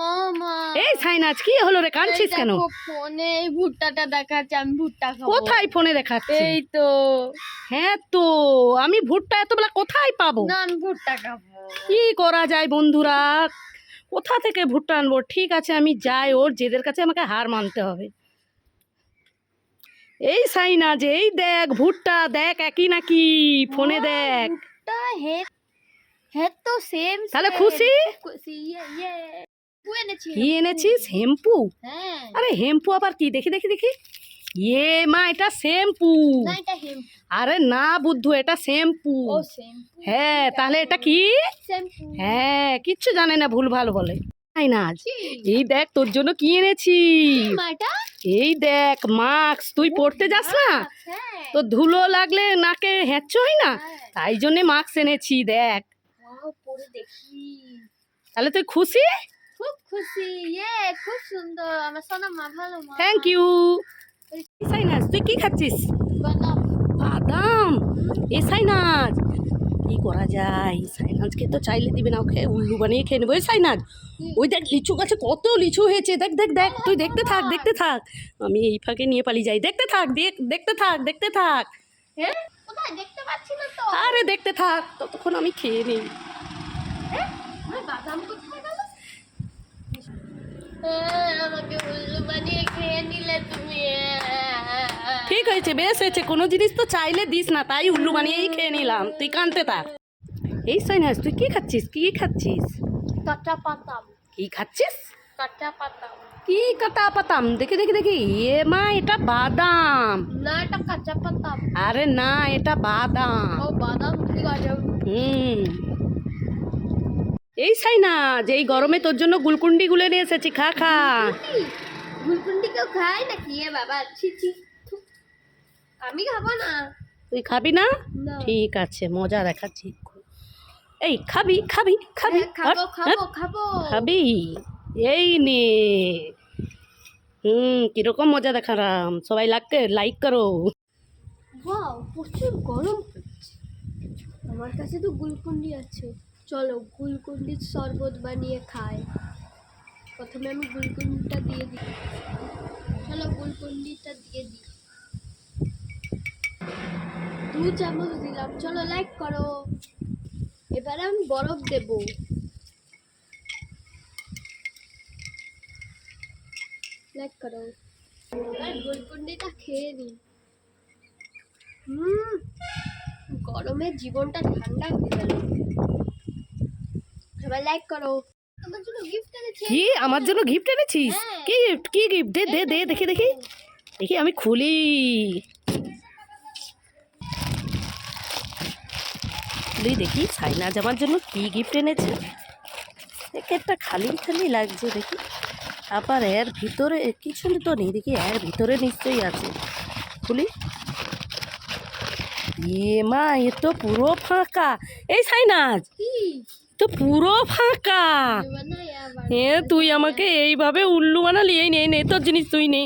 মামা এই সাইনাজ কি হলো রে, কাঁদছিস কেন? ফোনে ভুট্টাটা দেখাচ্ছে, আমি ভুট্টা খাবো। কোথায় ফোনে দেখাচ্ছে? এই তো। হ্যাঁ তো আমি ভুট্টা এতবেলা কোথায় পাবো? না আমি ভুট্টা খাবো। কি করা যায় বন্ধুরা, কোথা থেকে ভুট্টা আনবো? ঠিক আছে আমি যাই, ওর জেদের কাছে আমাকে হার মানতে হবে। এই সাইনাজ, এই দেখ ভুট্টা দেখ, একই নাকি ফোনে দেখ। ভুট্টা হে হে তো সেম। তাহলে খুশি? কি এনেছিস? হেম্পু? হ্যাঁ। আরে হেম্পু আবার কি? দেখি দেখি দেখি। ইয়ে মা, এটা শ্যাম্পু। না এটা হেম্পু। আরে না বুদ্ধু, এটা শ্যাম্পু। ও শ্যাম্পু। হ্যাঁ তাহলে এটা কি? শ্যাম্পু। হ্যাঁ কিচ্ছু জানে না, ভুল ভালো বলে। সাইনাজ এই দেখ তোর জন্য কি এনেছি। মাটা? এই দেখ মাস্ক, তুই পড়তে যাস না হ্যাঁ। তো ধুলো লাগলে নাকে হ্যাঁচ হয় না, তাই জন্য মাস্ক এনেছি দেখ। পরে দেখি। তাহলে তুই খুশি? খুব খুশি। খুব সুন্দর, আমার সোনা মা ভালো মা। Thank you. সাইনাজ তুই কি খাচ্ছিস? বাদাম। বাদাম? এ সাইনাজ কি করা যায়? সাইনাজকে তো চাইলে দিবে না, ওকে উল্লু বানিয়ে খেয়ে নেবো। এই সাইনাজ ওই দেখ লিচু গাছে কত লিচু হয়েছে, দেখ দেখ দেখ, তুই দেখতে থাক দেখতে থাক, আমি এই ফাঁকে নিয়ে পালিয়ে যাই। দেখতে থাক, দেখতে থাক দেখতে থাক। হ্যাঁ কোথায় দেখতে পাচ্ছি না তো। আরে দেখতে থাক, ততক্ষণ আমি খেয়ে নিই। বাদাম কোথায় গেল? আমাকে উল্লু বানিয়ে খেয়ে নিলে তুমি। ঠিক হয়েছে, বেশ হয়েছে, কোনো জিনিস তো চাইলে দিস না, তাই উল্লু বানিয়েই খেয়ে নিলাম, তুই কাঁদতে থাক। এই সাইনাজ তুই কি খাচ্ছিস? কি খাচ্ছিস? কাঁচা পাতাম। কি খাচ্ছিস? কাঁচা পাতাম। কি কাটা পাতাম? দেখি দেখি দেখি। এ মা, এটা বাদাম। না এটা কাঁচা পাতাম। আরে না, এটা বাদাম। ও বাদাম, ঠিক আছে। এই সাইনাজ, এই গরমে তোর জন্য গুলকুন্ডি গুলে নিয়ে এসেছি, খা খা। গুলকুন্ডি কেউ খায় নাকি? বাবা ছি ছি। আমি খাবো না। তুই খাবি না? না। ঠিক আছে মজা দেখাচ্ছি। এই খাবি খাবি খাবি? খাবো খাবো খাবো। খাবি? এই নে। কিরকম মজা দেখালাম, সবাই লাইক করো। ওয়াও প্রচুর গরম পড়ছে। আমার কাছে তো গুলকুন্ডি আছে, চলো গুলকুন্ডির শরবত বানিয়ে খাই। প্রথমে আমি গুলকুন্ডিটা দিয়ে দিই। চলো গুলকুন্ডিটা দিয়ে দিই। 2 চামচ দিলাম, চলো লাইক করো। এবারে আমি বরফ দেব। লাইক করো। আর গুলকুন্ডিটা খেয়ে নিই। গরমে জীবনটা ঠান্ডা হয়ে গেল। সবাই লাইক করো। আমার জন্য গিফট এনেছি। কি আমার জন্য গিফট এনেছিস? কি গিফট? কি গিফট? দে দে দে, দেখি দেখি দেখি, আমি খুলি। দেখি সাইনাজ আমার জন্য কি গিফট এনেছে। একটা খালি খালি লাগছে দেখি, আবার এর ভিতরে কিছু তো নেই, দেখি এর ভিতরে নিশ্চয়ই আছে। খুলি। এ মা, এ তো পুরো ফাঁকা। এই সাইনাজ তো পুরো ফাঁকা। তুই আমাকে এইভাবে উল্লু বানালি। এই নে নে তোর জিনিস, তুই নে।